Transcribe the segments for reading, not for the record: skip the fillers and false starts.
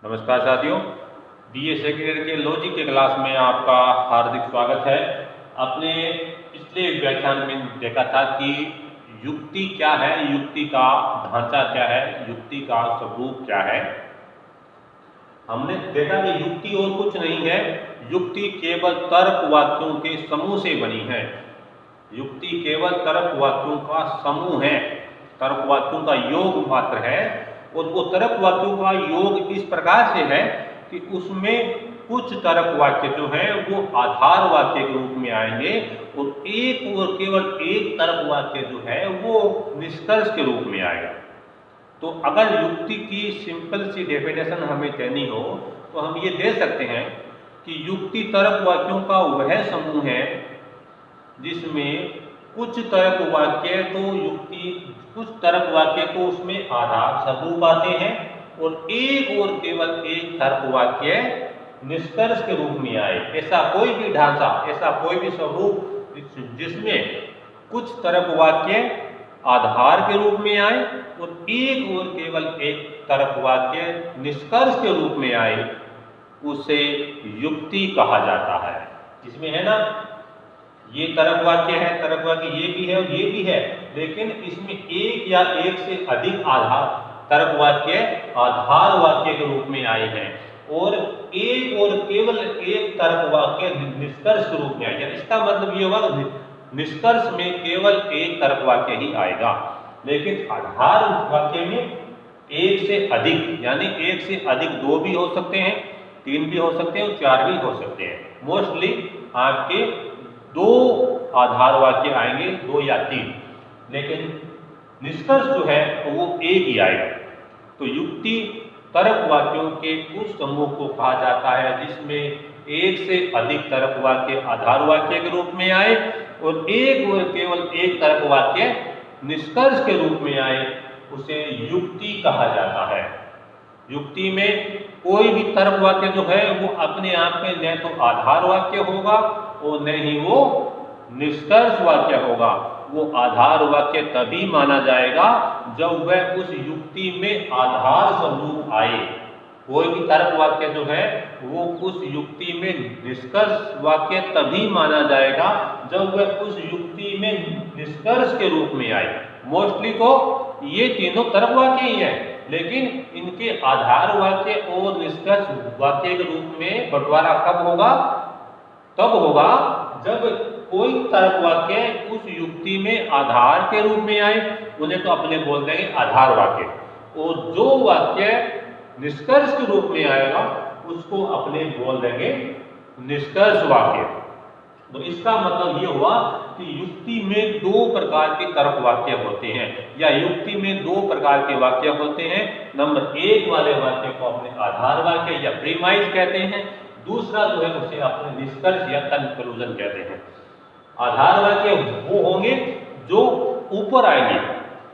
नमस्कार साथियों, BA second year के लॉजिक के क्लास में आपका हार्दिक स्वागत है। अपने पिछले व्याख्यान में देखा था कि युक्ति क्या है, युक्ति का ढांचा क्या है, युक्ति का स्वरूप क्या है। हमने देखा कि युक्ति और कुछ नहीं है, युक्ति केवल तर्क वाक्यों के समूह से बनी है। युक्ति केवल तर्क वाक्यों का समूह है, तर्क वाक्यों का योग मात्र है। और वो तर्क वाक्यों का योग इस प्रकार से है कि उसमें कुछ तर्क वाक्य जो है वो आधार वाक्य के रूप में आएंगे और केवल एक तर्क वाक्य जो है वो निष्कर्ष के रूप में आएगा। तो अगर युक्ति की सिंपल सी डेफिनेशन हमें देनी हो तो हम ये दे सकते हैं कि युक्ति तर्क वाक्यों का वह समूह है जिसमें कुछ तर्क वाक्य कुछ तर्क वाक्य को उसमें आधार स्वरूप आते हैं और केवल एक तर्क वाक्य निष्कर्ष के रूप में आए। ऐसा कोई भी ढांचा, ऐसा कोई भी स्वरूप जिसमें कुछ तर्क वाक्य आधार के रूप में आए और केवल एक तर्क वाक्य निष्कर्ष के रूप में आए, उसे युक्ति कहा जाता है। जिसमें है ना, ये तर्क वाक्य है, तर्क वाक्य ये भी है और ये भी है, लेकिन इसमें एक या एक से अधिक आधार तर्क वाक्य आधार वाक्य के रूप में आए हैं और केवल एक तर्क वाक्य निष्कर्ष के रूप में आएगा। इसका मतलब ये होगा निष्कर्ष में केवल एक तर्क वाक्य ही आएगा, लेकिन आधार वाक्य में एक से अधिक, यानी एक से अधिक दो भी हो सकते हैं, तीन भी हो सकते हैं और चार भी हो सकते हैं। मोस्टली आपके दो आधार वाक्य आएंगे, दो या तीन, लेकिन निष्कर्ष जो है तो वो एक ही आएगा। तो युक्ति तर्क वाक्यों के उस समूह को कहा जाता है जिसमें एक से अधिक तर्क वाक्य आधार वाक्य के रूप में आए और केवल एक तर्क वाक्य निष्कर्ष के रूप में आए, उसे युक्ति कहा जाता है। युक्ति में कोई भी तर्क वाक्य जो है वो अपने आप में न तो आधार वाक्य होगा और न ही वो निष्कर्ष वाक्य होगा। वो आधार वाक्य तभी माना जाएगा जब वह उस युक्ति में आधार स्वरूप आए। कोई भी तर्क वाक्य जो है वो उस युक्ति में निष्कर्ष वाक्य तभी माना जाएगा जब वह उस युक्ति में निष्कर्ष के रूप में आए। मोस्टली तो ये तीनों तर्क वाक्य ही है, लेकिन इनके आधार वाक्य और निष्कर्ष वाक्य के रूप में बंटवारा कब होगा? तब होगा जब कोई तर्क वाक्य उस युक्ति में आधार के रूप में आए, उन्हें तो अपने बोल देंगे आधार वाक्य, और जो वाक्य निष्कर्ष के रूप में आएगा उसको अपने बोल देंगे निष्कर्ष वाक्य। तो इसका मतलब ये हुआ कि युक्ति में दो प्रकार के तर्क वाक्य होते हैं, या युक्ति में दो प्रकार के वाक्य होते हैं। नंबर एक वाले वाक्य को अपने आधार वाक्य या प्रीमाइस कहते हैं, दूसरा जो है उसे अपने निष्कर्ष या कंक्लूजन कहते हैं। आधार वाक्य वो होंगे जो ऊपर आएंगे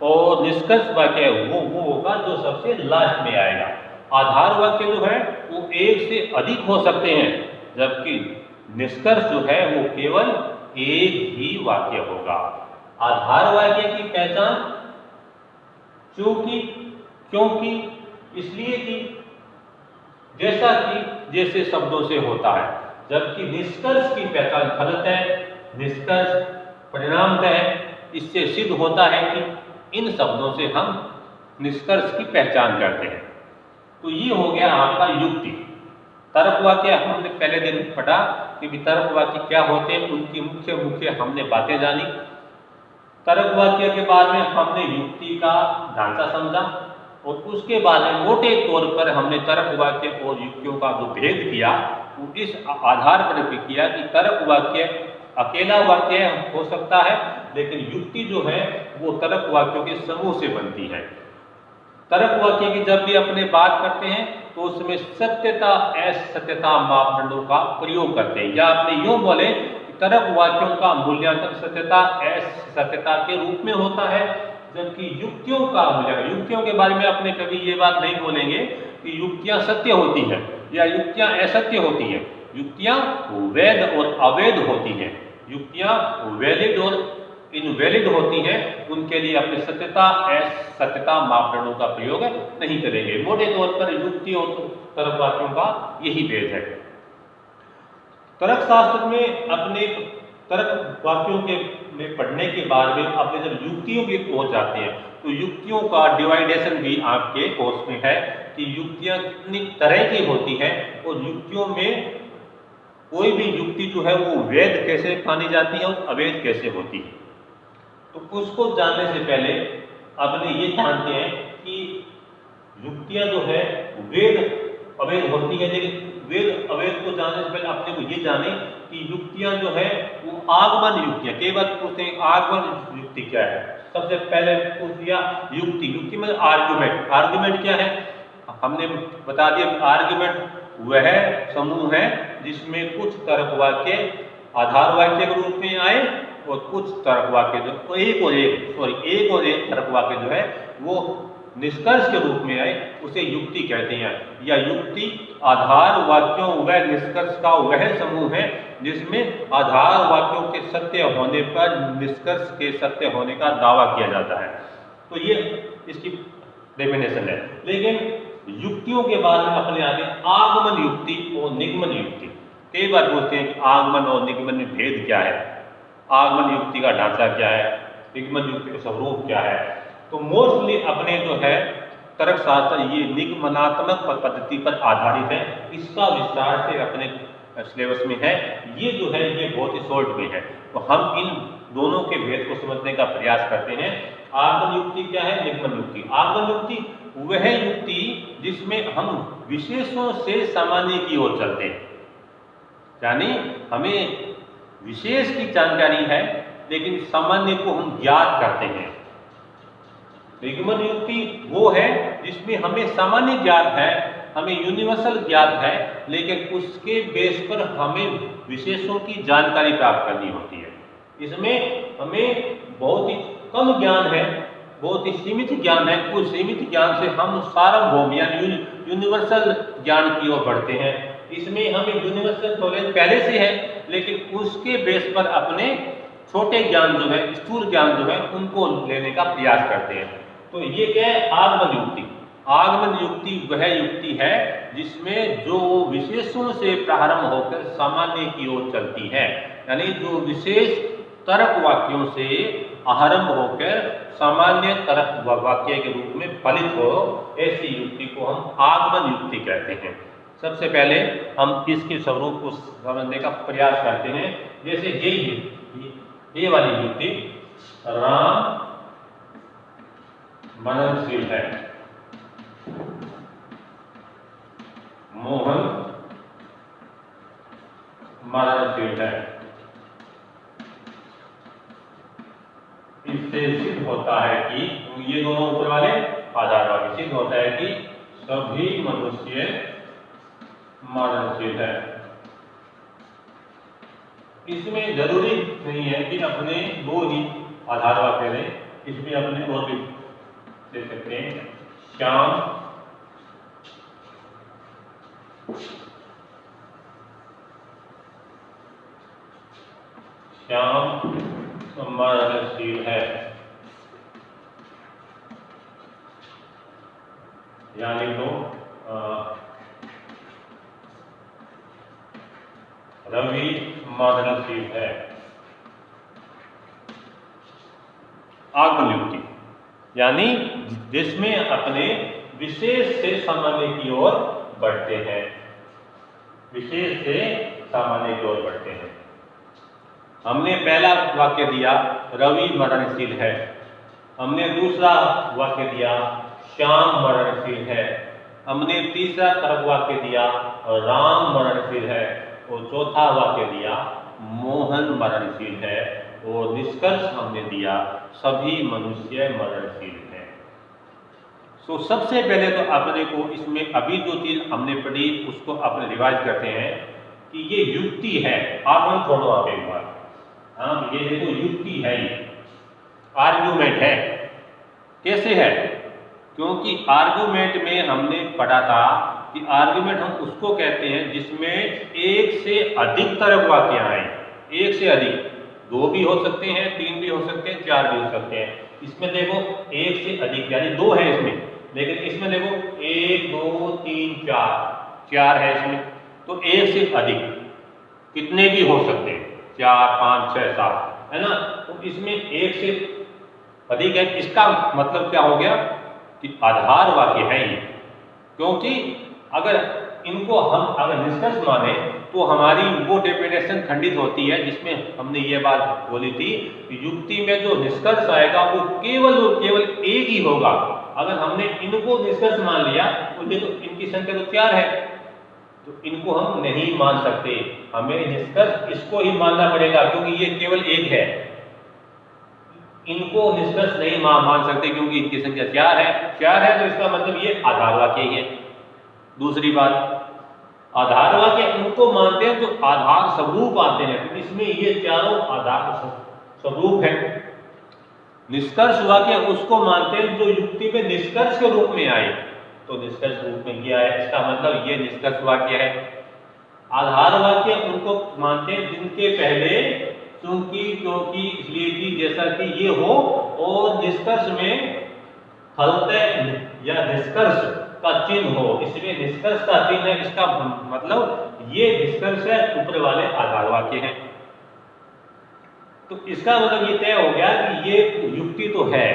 और निष्कर्ष वाक्य वो होगा जो सबसे लास्ट में आएगा। आधार वाक्य जो है वो एक से अधिक हो सकते हैं, जबकि निष्कर्ष जो है वो केवल एक ही वाक्य होगा। आधार वाक्य की पहचान क्योंकि इसलिए कि जैसे शब्दों से होता है, जबकि निष्कर्ष की पहचान फलतः निष्कर्ष परिणामतः इससे सिद्ध होता है कि इन शब्दों से हम निष्कर्ष की पहचान करते हैं। तो ये हो गया आपका युक्ति। तर्क वाक्य हमने पहले दिन पढ़ा कि तर्क वाक्य क्या होते हैं, उनकी मुख्य हमने बातें जानी। तर्क वाक्य के बाद में हमने युक्ति का ढांचा समझा और उसके बाद में मोटे तौर पर हमने तर्क वाक्य और युक्तियों का जो भेद किया वो इस आधार पर भी किया कि तर्क वाक्य अकेला वाक्य हो सकता है, लेकिन युक्ति जो है वो तर्क वाक्यों के समूह से बनती है। तर्क वाक्य की जब भी अपने बात करते हैं तो उसमें सत्यता असत्यता मापदंडों का प्रयोग करते हैं, या अपने यूं बोले तर्क वाक्यों का मूल्यांकन सत्यता असत्यता के रूप में होता है, जबकि युक्तियों का मूल्यांकन, युक्तियों के बारे में अपने कभी ये बात नहीं बोलेंगे कि युक्तियां सत्य होती हैं या युक्तियां असत्य होती हैं। युक्तियां वैध और अवैध होती हैं, युक्तियां वैलिड और इनवैलिड होती हैं उनके लिए अपने सत्यता मापदंडों का प्रयोग नहीं करेंगे। मोटे तौर पर युक्ति और तर्क वाक्यों का यही भेद है। तर्कशास्त्र में अपने तर्क वाक्यों के में पढ़ने के बाद में अपने जब युक्तियों की पहुंच जाते हैं तो युक्तियों का डिवाइडेशन भी आपके कोर्स में है कि युक्तियां कितनी तरह की होती हैं और युक्तियों में कोई भी युक्ति जो है वो वैध कैसे मानी जाती है और अवैध कैसे होती है। तो उसको जानने से पहले अपने ये जानते हैं कि युक्तियां जो है वैध अवैध होती है, लेकिन वेद अवैध को जानने से पहले अपने को ये जाने कि युक्तियां जो है वो आगमन युक्तियां, कई बार पूछते हैं आगमन युक्ति क्या है। सबसे पहले पूछ दिया युक्ति मतलब आर्ग्यूमेंट क्या है, हमने बता दिया आर्ग्यूमेंट वह समूह है जिसमें कुछ तर्क वाक्य आधार वाक्य के रूप में आए और कुछ तर्क वाक्य जो एक और एक तर्क वाक्य जो है वो निष्कर्ष के रूप में आए, उसे युक्ति कहते हैं। या युक्ति आधार वाक्यों व निष्कर्ष का वह समूह है जिसमें आधार वाक्यों के सत्य होने पर निष्कर्ष के सत्य होने का दावा किया जाता है। तो ये इसकी डेफिनेशन है। लेकिन युक्तियों के बाद में अपने आगे आगमन युक्ति और निगमन युक्ति। कई बार पूछते हैं कि आगमन और निगमन में भेद क्या है, आगमन युक्ति का ढांचा क्या है, निगमन युक्ति का स्वरूप क्या है। तो मोस्टली अपने जो है तर्कशास्त्र ये निगमनात्मक पद्धति पर आधारित है। इसका विस्तार से अपने सिलेबस में है। ये जो है ये बहुत ही शॉर्ट में है। तो हम इन दोनों के भेद को समझने का प्रयास करते हैं। आगमन युक्ति क्या है, निगमन युक्ति। आगमन युक्ति वह युक्ति जिसमें हम विशेषों से सामान्य की ओर चलते हैं, यानी हमें विशेष की जानकारी है लेकिन सामान्य को हम ज्ञात करते हैं। निगमन युक्ति वो है जिसमें हमें सामान्य ज्ञात है, हमें यूनिवर्सल ज्ञात है, लेकिन उसके बेस पर हमें विशेषों की जानकारी प्राप्त करनी होती है। इसमें हमें बहुत ही कम ज्ञान है, बहुत ही सीमित ज्ञान है। उस सीमित ज्ञान से हम सार्वभौम यानी यूनिवर्सल ज्ञान की ओर बढ़ते हैं। इसमें हमें यूनिवर्सल नॉलेज पहले से है, लेकिन उसके बेस पर अपने छोटे ज्ञान जो है, स्थूल ज्ञान जो है, उनको लेने का प्रयास करते हैं। तो ये क्या है, आगमन युक्ति। आगमन युक्ति वह युक्ति है जिसमें जो विशेषों से प्रारंभ होकर सामान्य की ओर चलती है, यानी जो विशेष तर्क वाक्यों से आरंभ होकर सामान्य तर्क वाक्य के रूप में फलित हो, ऐसी युक्ति को हम आगमन युक्ति कहते हैं। सबसे पहले हम इसके स्वरूप को समझने का प्रयास करते हैं। जैसे ये वाली युक्ति, राम मननशील है, मोहन मननशील है। इससे सिद्ध होता है कि ये दोनों ऊपर वाले आधार वाक्य सिद्ध होता है कि सभी मनुष्य मननशील है। इसमें जरूरी नहीं है कि अपने दो ही आधार वाक्य दें, इसमें अपने और भी दे सकते हैं। श्याम मननशील है, यानी तो रवि मननशील है। आगमन युक्ति यानी जिसमें अपने विशेष से सामान्य की ओर बढ़ते हैं, विशेष से सामान्य की ओर बढ़ते हैं। हमने पहला वाक्य दिया रवि मननशील है, हमने दूसरा वाक्य दिया श्याम मननशील है, हमने तीसरा तर्क वाक्य दिया राम मननशील है, और चौथा वाक्य दिया मोहन मननशील है, और निष्कर्ष हमने दिया सभी मनुष्य मननशील हैं। तो सबसे पहले तो अपने को इसमें अभी जो चीज हमने पढ़ी उसको अपने रिवाइज करते हैं कि ये युक्ति है। आगमन छोड़ो आप एक बार, हाँ ये देखो युक्ति है, ये आर्ग्यूमेंट है। कैसे है? क्योंकि आर्ग्यूमेंट में हमने पढ़ा था कि आर्ग्यूमेंट हम उसको कहते हैं जिसमें एक से अधिक तर्क वाक्य आए, एक से अधिक, 2 भी हो सकते हैं, 3 भी हो सकते हैं, 4 भी हो सकते हैं। इसमें देखो 1 से अधिक यानी 2 है इसमें, लेकिन इसमें देखो 1 2 3 4 है इसमें, तो 1 से अधिक कितने भी हो सकते हैं, 4 5 6 7 है ना। तो इसमें 1 से अधिक है, इसका मतलब क्या हो गया कि आधार वाक्य है ये, क्योंकि अगर इनको हम अगर निष्कर्ष माने तो हमारी वो डेफिनेशन खंडित होती है, जिसमें हमने ये बात बोली थी कि युक्ति में जो निष्कर्ष आएगा वो केवल और केवल एक ही होगा। अगर हमने इनको निष्कर्ष मान लिया तो ये तो इनकी संख्या तो 4 है, तो इनको हम नहीं मान सकते, हमें निष्कर्ष इसको ही मानना पड़ेगा क्योंकि ये केवल एक है। इनको निष्कर्ष नहीं मान सकते क्योंकि इनकी संख्या 4 है, तो इसका मतलब ये आधार वाक्य ही है। दूसरी बात, आधार वाक्य उनको मानते हैं जो आधार स्वरूप आते हैं, तो इसमें ये चारों आधार स्वरूप है। निष्कर्ष वाक्य उसको मानते हैं जो युक्ति में निष्कर्ष के रूप में आए, तो निष्कर्ष रूप में किया है, इसका मतलब ये निष्कर्ष वाक्य है। आधार वाक्य उनको मानते हैं जिनके पहले चूंकि क्योंकि इसलिए कि जैसा कि ये हो और निष्कर्ष में फलतः या निष्कर्ष का चिन्ह हो, इसलिए निष्कर्ष का चिन्ह है, इसका मतलब ये निष्कर्ष है, ऊपर वाले आधार वाक्य हैं। तो इसका मतलब ये तय हो गया कि ये युक्ति तो है,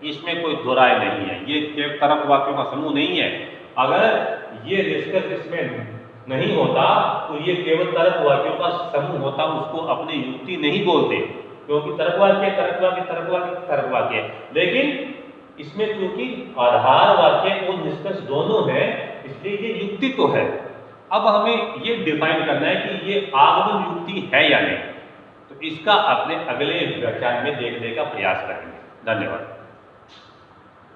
इसमें कोई दो राय नहीं है, ये तरक वाक्यों का समूह नहीं है। अगर ये निष्कर्ष इसमें नहीं होता तो ये केवल तरक वाक्यों का समूह होता, उसको अपनी युक्ति नहीं बोलते, क्योंकि तरक वाक्य तरक वाक्य तरक वाक्य तरक वाक्य। लेकिन इसमें क्योंकि आधार वाक्य और निष्कर्ष दोनों है, इसलिए ये युक्ति तो है। अब हमें ये डिफाइन करना है कि ये आगमन युक्ति है या नहीं, तो इसका अपने अगले व्याख्यान में देखने का प्रयास करेंगे। धन्यवाद।